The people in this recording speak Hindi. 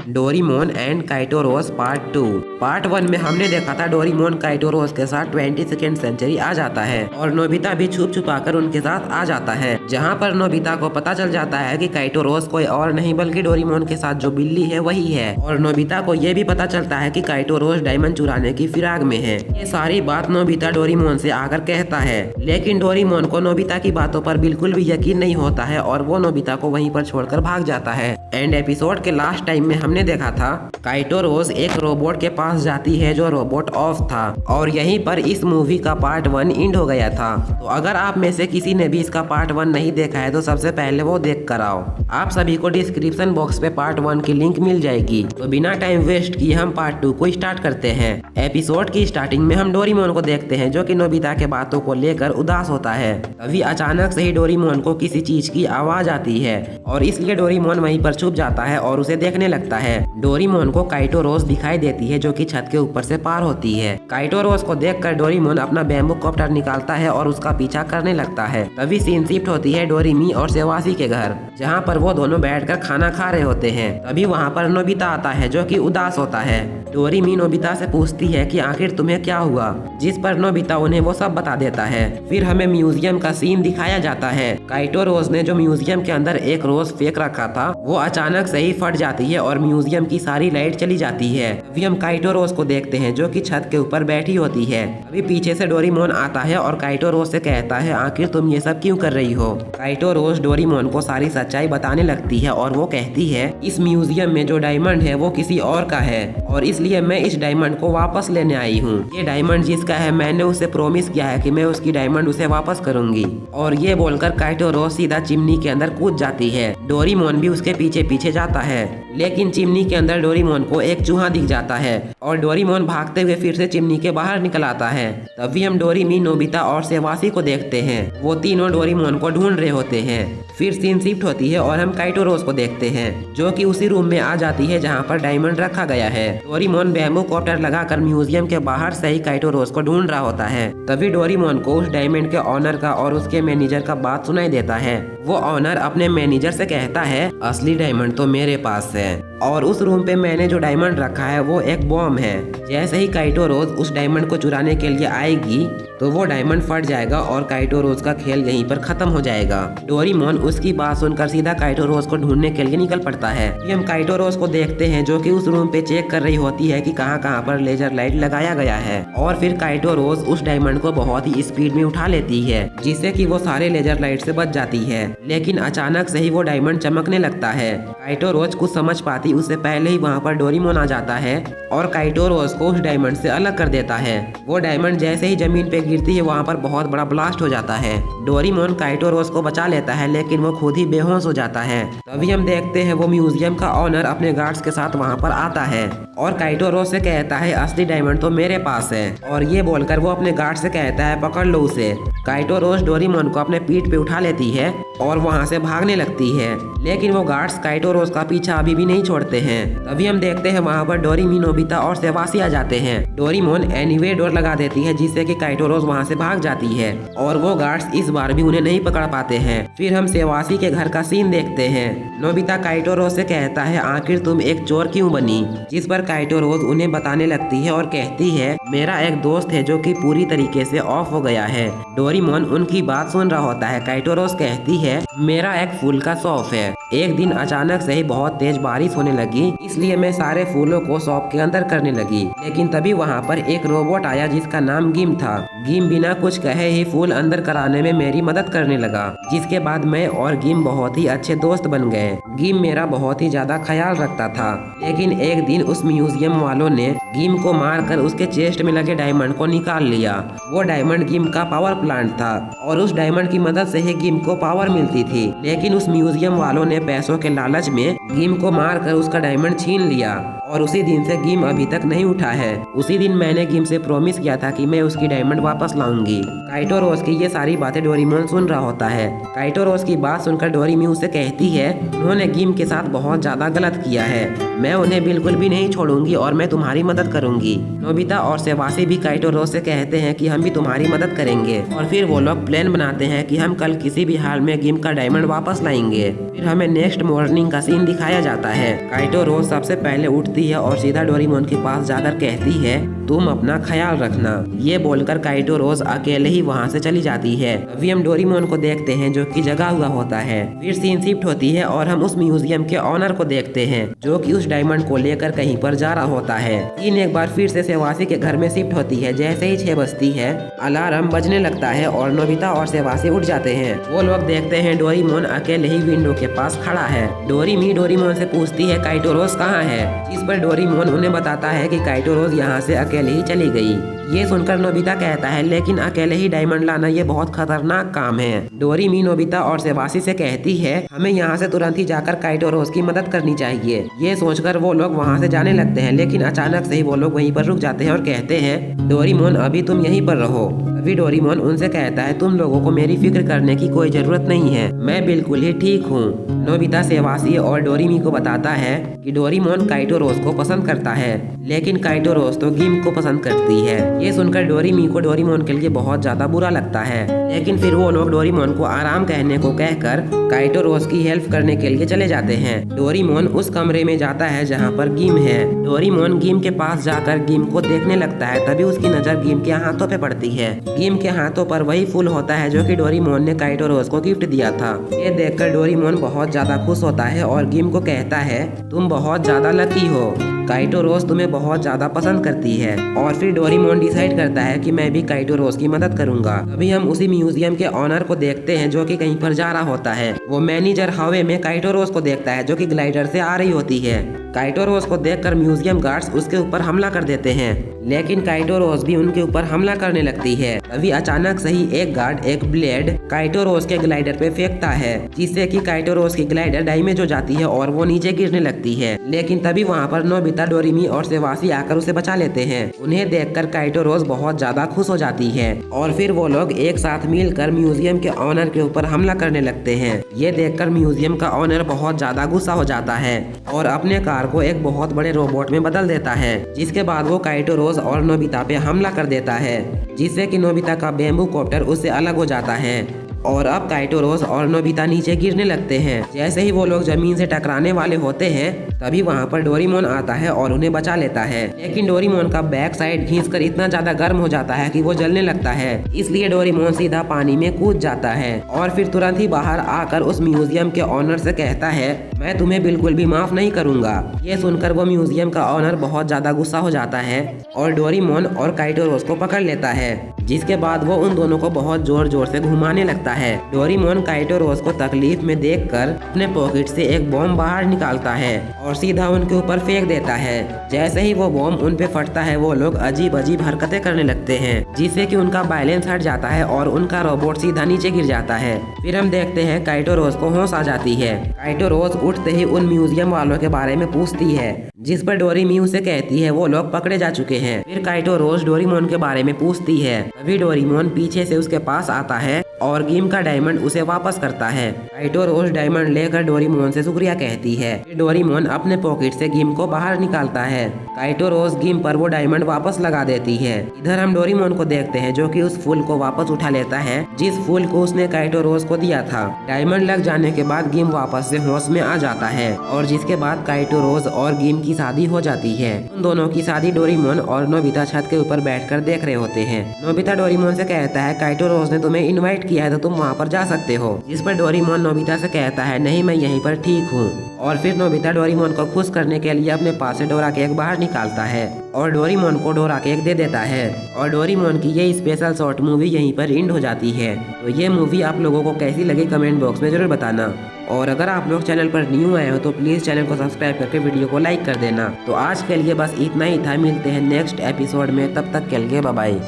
डोरेमोन एंड काइटोरोस पार्ट 2। पार्ट 1 में हमने देखा था डोरेमोन काइटोरोस के साथ 22nd सेंचुरी आ जाता है और नोबिता भी छुप छुपा कर उनके साथ आ जाता है, जहाँ पर नोबिता को पता चल जाता है कि काइटोरोस कोई और नहीं बल्कि डोरेमोन के साथ जो बिल्ली है वही है। और नोबिता को ये भी पता चलता है कि काइटोरोस डायमंड चुराने की फिराक में है। ये सारी बात नोबिता डोरेमोन से आकर कहता है, लेकिन डोरेमोन को नोबिता की बातों पर बिल्कुल भी यकीन नहीं होता है और वो नोबिता को वहीं पर छोड़कर भाग जाता है। एंड एपिसोड के लास्ट टाइम में हमने देखा था काइटोरोस एक रोबोट के पास जाती है जो रोबोट ऑफ था और यहीं पर इस मूवी का पार्ट 1 एंड हो गया था। तो अगर आप में से किसी ने भी इसका पार्ट 1 नहीं देखा है तो सबसे पहले वो देख कर आओ। आप सभी को डिस्क्रिप्शन बॉक्स पे पार्ट 1 की लिंक मिल जाएगी। तो बिना टाइम वेस्ट किए हम पार्ट 2 को स्टार्ट करते हैं। एपिसोड की स्टार्टिंग में हम डोरेमोन को देखते हैं जो कि नोबिता के बातों को लेकर उदास होता है। तभी अचानक से ही डोरेमोन को किसी चीज की आवाज आती है और इसलिए डोरेमोन वहीं पर छुप जाता है और उसे देखने लगता है। डोरेमोन को काइटोरोस दिखाई देती है जो कि छत के ऊपर से पार होती है। काइटोरोस को देखकर डोरेमोन अपना बैम्बू कॉप्टर निकालता है और उसका पीछा करने लगता है। तभी सीन शिफ्ट होती है डोरेमी और सेवासी के घर, जहाँ पर वो दोनों बैठकर खाना खा रहे होते हैं। तभी वहाँ पर नोबिता आता है जो कि उदास होता है। डोरेमी नोबिता से पूछती है कि आखिर तुम्हें क्या हुआ, जिस पर नोबिता उन्हें वो सब बता देता है। फिर हमें म्यूजियम का सीन दिखाया जाता है। काइटोरोस ने जो म्यूजियम के अंदर एक रोज फेंक रखा था वो अचानक से ही फट जाती है और म्यूजियम की सारी लाइट चली जाती है। अभी हम काइटोरोस को देखते हैं जो कि छत के ऊपर बैठी होती है। अभी पीछे से डोरेमोन आता है और काइटोरोस से कहता है, आखिर तुम ये सब क्यों कर रही हो। काइटोरोस डोरेमोन को सारी सच्चाई बताने लगती है और वो कहती है, इस म्यूजियम में जो डायमंड है वो किसी और का है और इसलिए मैं इस डायमंड को वापस लेने आई हूँ। ये डायमंड जिसका है मैंने उसे प्रॉमिस किया है कि मैं उसकी डायमंड उसे वापस करूंगी। और ये बोलकर काइटोरोस सीधा चिमनी के अंदर कूद जाती है। डोरेमोन भी उसके पीछे पीछे जाता है, लेकिन चिमनी के अंदर डोरेमोन को एक चूहा दिख जाता है और डोरेमोन भागते हुए फिर से चिमनी के बाहर निकल आता है। तभी हम डोरेमी, नोबिता और सेवासी को देखते हैं। वो तीनों डोरेमोन को ढूंढ रहे होते हैं। फिर सीन शिफ्ट होती है और हम काइटोरोस को देखते हैं जो कि उसी रूम में आ जाती है जहाँ पर डायमंड रखा गया है। डोरेमोन बैम्बू कॉप्टर लगाकर म्यूजियम के बाहर से ही काइटोरोस को ढूंढ रहा होता है। तभी डोरेमोन को उस डायमंड के ऑनर का और उसके मैनेजर का बात सुनाई देता है। वो ऑनर अपने मैनेजर से कहता है, असली डायमंड तो मेरे पास है और उस रूम पे मैंने जो डायमंड रखा है वो एक बॉम्ब है। जैसे ही काइटोरोस उस डायमंड को चुराने के लिए आएगी तो वो डायमंड फट जाएगा और काइटोरोस का खेल यहीं पर खत्म हो जाएगा। डोरेमोन उसकी बात सुनकर सीधा काइटोरोस को ढूंढने के लिए निकल पड़ता है। हम काइटोरोस को देखते हैं जो कि उस रूम पे चेक कर रही होती है कि कहाँ कहाँ पर लेजर लाइट लगाया गया है। और फिर काइटोरोस उस डायमंड को बहुत ही स्पीड में उठा लेती है जिससे कि वो सारे लेजर लाइट से बच जाती है। लेकिन अचानक से ही वो डायमंड चमकने लगता है। काइटोरोस कुछ समझ पाती उससे पहले ही वहाँ पर डोरेमोन आ जाता है और काइटोरोस को उस डायमंड से अलग कर देता है। वो डायमंड जैसे ही जमीन पे गिरती है वहाँ पर बहुत बड़ा ब्लास्ट हो जाता है। डोरेमोन काइटोरोस को बचा लेता है लेकिन वो खुद ही बेहोश हो जाता है। तभी हम देखते हैं वो म्यूजियम का ऑनर अपने गार्ड्स के साथ वहाँ पर आता है और काइटोरोस से कहता है, असली डायमंड तो मेरे पास है। और ये बोलकर वो अपने गार्ड से कहता है, पकड़ लो उसे। काइटोरोस डोरेमोन को अपने पीठ पे उठा लेती है और वहाँ से भागने लगती है, लेकिन वो गार्ड्स काइटोरोस का पीछा अभी भी नहीं छोड़ते हैं। तभी हम देखते हैं वहाँ पर डोरेमी, नोबिता और सेवासी आ जाते हैं। डोरेमोन एनीवे डोर लगा देती है जिससे कि काइटोरोस वहाँ से भाग जाती है और वो गार्ड्स इस बार भी उन्हें नहीं पकड़ पाते हैं। फिर हम सेवासी के घर का सीन देखते हैं। नोबिता काइटोरोस से कहता है, आखिर तुम एक चोर क्यों बनी, जिस पर काइटोरोस उन्हें बताने लगती है और कहती है, मेरा एक दोस्त है जो कि पूरी तरीके से ऑफ हो गया है। डोरेमोन उनकी बात सुन रहा होता है। काइटोरोस कहती है, मेरा एक फूल का शॉप है। एक दिन अचानक से ही बहुत तेज बारिश होने लगी, इसलिए मैं सारे फूलों को शॉप के अंदर करने लगी। लेकिन तभी वहाँ पर एक रोबोट आया जिसका नाम गिम था। गिम बिना कुछ कहे ही फूल अंदर कराने में मेरी मदद करने लगा, जिसके बाद मैं और गिम बहुत ही अच्छे दोस्त बन गए। गिम मेरा बहुत ही ज्यादा ख्याल रखता था, लेकिन एक दिन उस म्यूजियम वालों ने गिम को मारकर उसके चेस्ट में लगे डायमंड को निकाल लिया। वो डायमंड गिम का पावर प्लांट था और उस डायमंड की मदद से ही गिम को पावर मिलती थी। लेकिन उस म्यूजियम वालों ने पैसों के लालच में गिम को मारकर उसका डायमंड छीन लिया और उसी दिन से गिम अभी तक नहीं उठा है। उसी दिन मैंने गिम से प्रॉमिस किया था कि मैं उसकी डायमंड वापस लाऊंगी। काइटोरोस की ये सारी बातें डोरेमोन सुन रहा होता है। काइटोरोस की बात सुनकर डोरेमी उसे कहती है, उन्होंने गिम के साथ बहुत ज्यादा गलत किया है, मैं उन्हें बिल्कुल भी नहीं छोड़ूंगी और मैं तुम्हारी मदद करूंगी। नोबिता और सेवासी भी काइटोरोस से कहते हैं कि हम भी तुम्हारी मदद करेंगे और फिर वो लोग प्लान बनाते हैं कि हम कल किसी भी हाल में गिम का डायमंड वापस लाएंगे। फिर हमें हमें नेक्स्ट मॉर्निंग का सीन दिखाया जाता है। काइटो रोज सबसे पहले उठती है और सीधा डोरेमोन के पास जाकर कहती है तुम अपना ख्याल रखना। ये बोलकर काइटो रोज अकेले ही वहाँ से चली जाती है। अभी हम डोरेमोन को देखते हैं जो कि जगा हुआ होता है। फिर सीन शिफ्ट होती है और हम उस म्यूजियम के ऑनर को देखते हैं जो कि उस डायमंड को लेकर कहीं पर जा रहा होता है। सीन एक बार फिर से सेवासी के घर में शिफ्ट होती है। जैसे ही 6 बजती है अलार्म बजने लगता है और नोबिता और सेवासी उठ जाते हैं। वो लोग देखते हैं डोरेमोन अकेले ही विंडो के पास खड़ा है। डोरेमी डोरेमोन से पूछती है काइटो रोज कहाँ है। इस पर डोरेमोन उन्हें बताता है कि काइटो रोज यहाँ से अकेले ही चली गई। ये सुनकर नोबिता कहता है लेकिन अकेले ही डायमंड लाना ये बहुत खतरनाक काम है। डोरेमी नोबिता और सेवासी से कहती है हमें यहाँ से तुरंत ही जाकर काइटो रोज की मदद करनी चाहिए। ये सोचकर वो लोग वहाँ से जाने लगते हैं, लेकिन अचानक से ही वो लोग वहीं पर रुक जाते हैं और कहते हैं डोरेमोन अभी तुम यहीं पर रहो। अभी डोरेमोन उनसे कहता है तुम लोगों को मेरी फिक्र करने की कोई जरूरत नहीं है, मैं बिल्कुल ही ठीक हूँ। नोबिता सेवासी और डोरेमी को बताता है कि डोरेमोन काइटो रोज को पसंद करता है, लेकिन काइटो रोज तो गिम को पसंद करती है। ये सुनकर डोरेमी को डोरेमोन के लिए बहुत ज्यादा बुरा लगता है, लेकिन फिर वो लोग डोरेमोन को आराम कहने को कहकर काइटो रोज की हेल्प करने के लिए चले जाते हैं। डोरेमोन उस कमरे में जाता है जहाँ पर गिम है। डोरेमोन गिम के पास जाकर गिम को देखने लगता है। तभी उसकी नजर गिम के हाथों पे पड़ती है। गिम के हाथों पर वही फूल होता है जो कि डोरेमोन ने काइटो रोज को गिफ्ट दिया था। ये देखकर डोरेमोन बहुत ज्यादा खुश होता है और गिम को कहता है तुम बहुत ज्यादा लकी हो, काइटो रोज तुम्हें बहुत ज्यादा पसंद करती है। और फिर डोरेमोन डिसाइड करता है कि मैं भी काइटो रोज की मदद करूंगा। अभी हम उसी म्यूजियम के ऑनर को देखते हैं जो कि कहीं पर जा रहा होता है। वो मैनेजर हवे में काइटो रोज को देखता है जो कि ग्लाइडर से आ रही होती है। काइटो रोज को देखकर म्यूजियम गार्ड्स उसके ऊपर हमला कर देते हैं, लेकिन काइटो रोज भी उनके ऊपर हमला करने लगती है। तभी अचानक से ही एक गार्ड एक ब्लेड काइटो रोज के ग्लाइडर पे फेंकता है, जिससे कि काइटो रोज की ग्लाइडर डैमेज हो जाती है और वो नीचे गिरने लगती है। लेकिन तभी वहाँ पर नोबिता डोरेमी और सेवासी आकर उसे बचा लेते हैं। उन्हें देखकर काइटो रोज बहुत ज्यादा खुश हो जाती है और फिर वो लोग एक साथ मिलकर म्यूजियम के ऑनर के ऊपर हमला करने लगते हैं। ये देखकर म्यूजियम का ऑनर बहुत ज्यादा गुस्सा हो जाता है और अपने कार को एक बहुत बड़े रोबोट में बदल देता है, जिसके बाद वो काइटो रोज और नोबिता पे हमला कर देता है, जिससे कि नोबिता का बैम्बू कॉप्टर उससे अलग हो जाता है और अब काइटो रोज और नोबिता नीचे गिरने लगते हैं। जैसे ही वो लोग जमीन से टकराने वाले होते हैं तभी वहाँ पर डोरेमोन आता है और उन्हें बचा लेता है, लेकिन डोरेमोन का बैक साइड खींचकर इतना ज्यादा गर्म हो जाता है कि वो जलने लगता है। इसलिए डोरेमोन सीधा पानी में कूद जाता है और फिर तुरंत ही बाहर आकर उस म्यूजियम के ऑनर से कहता है मैं तुम्हें बिल्कुल भी माफ नहीं करूंगा। ये सुनकर वो म्यूजियम का ऑनर बहुत ज्यादा गुस्सा हो जाता है और डोरेमोन और काइटो रोज को पकड़ लेता है, जिसके बाद वो उन दोनों को बहुत जोर जोर से घुमाने लगता है। डोरेमोन काइटो रोज को तकलीफ में देखकर अपने पॉकेट से एक बॉम्ब बाहर निकालता है और सीधा उनके ऊपर फेंक देता है। जैसे ही वो बॉम्ब उन पे फटता है वो लोग अजीब अजीब हरकतें करने लगते हैं, जिससे कि उनका बैलेंस हट जाता है और उनका रोबोट सीधा नीचे गिर जाता है। फिर हम देखते हैं काइटो रोज को होश आ जाती है। काइटो रोज उठते ही उन म्यूजियम वालों के बारे में पूछती है, जिस पर डोरेमी उसे कहती है वो लोग पकड़े जा चुके हैं। फिर काइटो रोज डोरेमोन के बारे में पूछती है। तभी डोरेमोन पीछे से उसके पास आता है और गिम का डायमंड उसे वापस करता है। काइटो रोज डायमंड लेकर डोरेमोन से शुक्रिया कहती है। फिर डोरेमोन अपने पॉकेट से गिम को बाहर निकालता है। काइटो रोज गिम पर वो डायमंड वापस लगा देती है। इधर हम डोरेमोन को देखते हैं जो कि उस फूल को वापस उठा लेता है जिस फूल को उसने काइटो रोज को दिया था। डायमंड लग जाने के बाद गिम वापस से होश में आ जाता है और जिसके बाद काइटो रोज और गिम की शादी हो जाती है। उन दोनों की शादी डोरेमोन और नोबिता छत के ऊपर बैठकर देख रहे होते हैं। नोबिता डोरेमोन से कहता है काइटो रोज ने तुम्हें इनवाइट किया है तो तुम वहाँ पर जा सकते हो, जिस पर डोरेमोन नोबिता से कहता है नहीं मैं यहीं पर ठीक हूँ। और फिर नोबिता डोरेमोन को खुश करने के लिए अपने पास से डोरा केक बाहर निकालता है और डोरेमोन को डोरा केक दे देता है। और डोरेमोन की ये स्पेशल शॉर्ट मूवी यहीं पर एंड हो जाती है। तो ये मूवी आप लोगों को कैसी लगी कमेंट बॉक्स में जरूर बताना। और अगर आप लोग चैनल पर न्यू आए हो तो प्लीज चैनल को सब्सक्राइब करके वीडियो को लाइक कर देना। तो आज के लिए बस इतना ही था, मिलते हैं नेक्स्ट एपिसोड में, तब तक के लिए बाय बाय।